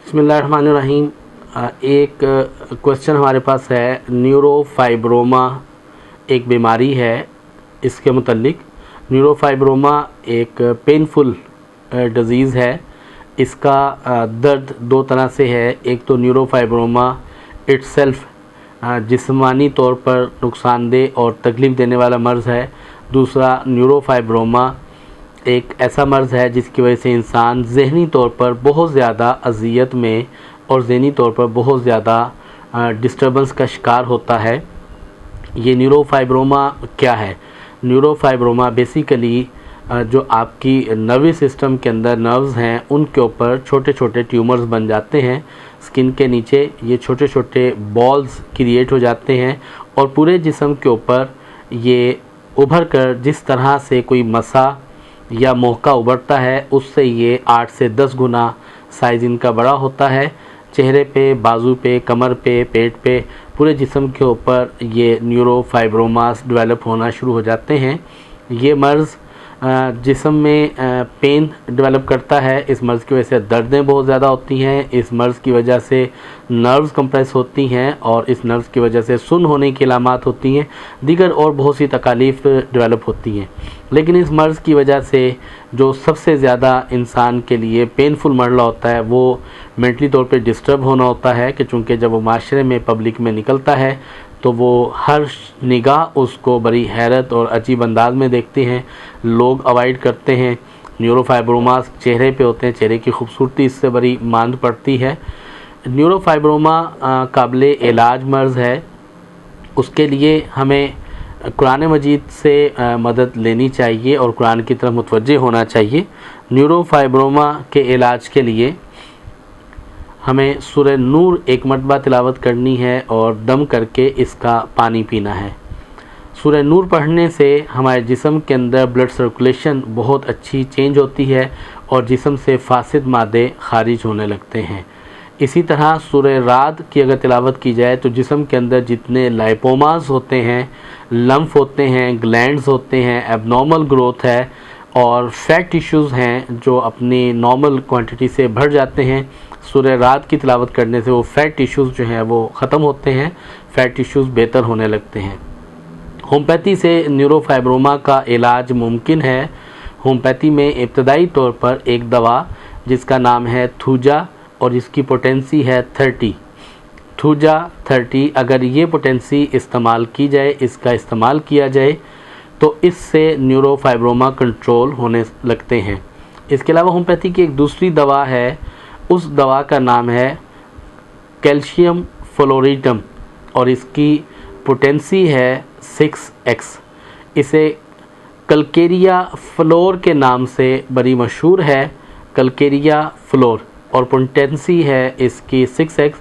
बिस्मिल्लाहिर्रहमानिर्रहीम। एक क्वेश्चन हमारे पास है, न्यूरोफाइब्रोमा एक बीमारी है, इसके मुतल्लिक। न्यूरोफाइब्रोमा एक पेनफुल डिज़ीज़ है। इसका दर्द दो तरह से है। एक तो न्यूरोफाइब्रोमा इट्सेल्फ जिस्मानी तौर पर नुकसानदेह और तकलीफ़ देने वाला मर्ज़ है। दूसरा, न्यूरोफाइब्रोमा एक ऐसा मर्ज़ है जिसकी वजह से इंसान ज़हनी तौर पर बहुत ज़्यादा अज़ियत में और ज़हनी तौर पर बहुत ज़्यादा डिस्टर्बेंस का शिकार होता है। ये न्यूरोफाइब्रोमा क्या है? न्यूरोफाइब्रोमा बेसिकली जो आपकी नर्वस सिस्टम के अंदर नर्व्स हैं उनके ऊपर छोटे छोटे ट्यूमर्स बन जाते हैं। स्किन के नीचे ये छोटे छोटे बॉल्स क्रिएट हो जाते हैं और पूरे जिस्म के ऊपर ये उभर कर जिस तरह से कोई मसा या मोहका उभरता है उससे ये 8 से 10 गुना साइज़ इनका बड़ा होता है। चेहरे पे, बाजू पे, कमर पे, पेट पे, पूरे जिस्म के ऊपर ये न्यूरोफाइब्रोमास डेवलप होना शुरू हो जाते हैं। ये मर्ज़ जिस्म में पेन डेवलप करता है। इस मर्ज़ की वजह से दर्दें बहुत ज़्यादा होती हैं। इस मर्ज़ की वजह से नर्व्स कंप्रेस होती हैं और इस नर्व्स की वजह से सुन्न होने की अलामात होती हैं। दीगर और बहुत सी तकालीफ डेवलप होती हैं। लेकिन इस मर्ज़ की वजह से जो सबसे ज़्यादा इंसान के लिए पेनफुल मरला होता है वो मेंटली तौर पे डिस्टर्ब होना होता है कि चूँकि जब वो माशरे में, पब्लिक में निकलता है तो वो हर निगाह उसको बड़ी हैरत और अजीब अंदाज में देखते हैं। लोग अवॉइड करते हैं। न्यूरोफाइब्रोमास चेहरे पे होते हैं, चेहरे की खूबसूरती इससे बड़ी मांद पड़ती है। न्यूरोफाइब्रोमा काबिले इलाज मर्ज़ है। उसके लिए हमें कुरान मजीद से मदद लेनी चाहिए और कुरान की तरफ मुतवज्जे होना चाहिए। न्यूरोफाइब्रोमा के इलाज के लिए हमें सूरह नूर एक मरतबा तिलावत करनी है और दम करके इसका पानी पीना है। सूरह नूर पढ़ने से हमारे जिस्म के अंदर ब्लड सर्कुलेशन बहुत अच्छी चेंज होती है और जिस्म से फासिद मादे खारिज होने लगते हैं। इसी तरह सूरह राद की अगर तिलावत की जाए तो जिस्म के अंदर जितने लाइपोमास होते हैं, लम्फ होते हैं, ग्लैंड्स होते हैं, एबनॉर्मल ग्रोथ है और फैट टिश्यूज़ हैं जो अपनी नॉर्मल क्वांटिटी से बढ़ जाते हैं, सूरह रात की तिलावत करने से वो फैट टिश्यूज़ जो हैं वो ख़त्म होते हैं, फैट टिश्यूज़ बेहतर होने लगते हैं। होम्योपैथी से न्यूरोफाइब्रोमा का इलाज मुमकिन है। होम्योपैथी में इब्तदाई तौर पर एक दवा जिसका नाम है थूजा और इसकी पोटेंसी है 30। थूजा 30 अगर ये पोटेंसी इस्तेमाल की जाए, इसका इस्तेमाल किया जाए तो इससे न्यूरोफाइब्रोमा कंट्रोल होने लगते हैं। इसके अलावा होम्योपैथी की एक दूसरी दवा है, उस दवा का नाम है कैल्शियम फ्लोरिडम और इसकी पोटेंसी है 6x। इसे कल्केरिया फ्लोर के नाम से बड़ी मशहूर है, कल्केरिया फ्लोर, और पोटेंसी है इसकी 6x।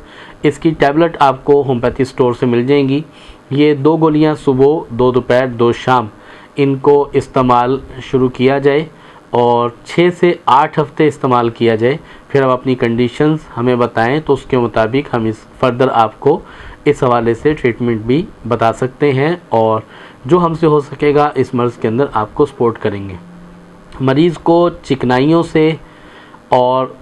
इसकी टैबलेट आपको होम्योपैथी स्टोर से मिल जाएंगी। ये 2 गोलियां सुबह, 2 दोपहर, 2 शाम इनको इस्तेमाल शुरू किया जाए और 6 से 8 हफ्ते इस्तेमाल किया जाए। फिर आप अपनी कंडीशंस हमें बताएं तो उसके मुताबिक हम इस फर्दर आपको इस हवाले से ट्रीटमेंट भी बता सकते हैं और जो हमसे हो सकेगा इस मर्ज़ के अंदर आपको सपोर्ट करेंगे। मरीज़ को चिकनाइयों से और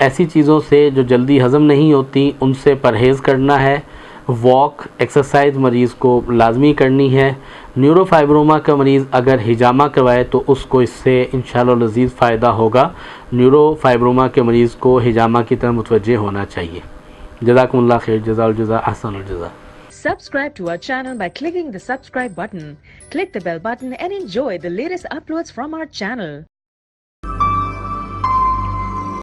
ऐसी चीज़ों से जो जल्दी हज़म नहीं होती उनसे परहेज़ करना है। वॉक, एक्सरसाइज मरीज़ को लाजमी करनी है। न्यूरोफाइब्रोमा का मरीज़ अगर हिजामा करवाए तो उसको इससे इंशाअल्लाह लज़ीज़ फ़ायदा होगा। न्यूरोफाइब्रोमा के मरीज़ को हिजामा की तरफ मुतवज्जे होना चाहिए। जज़ाकुमुल्लाह खैर, जज़ाउल जज़ा अहसनुल जज़ा। Subscribe to our channel by clicking the subscribe button. Click the bell button and enjoy the latest uploads from our channel.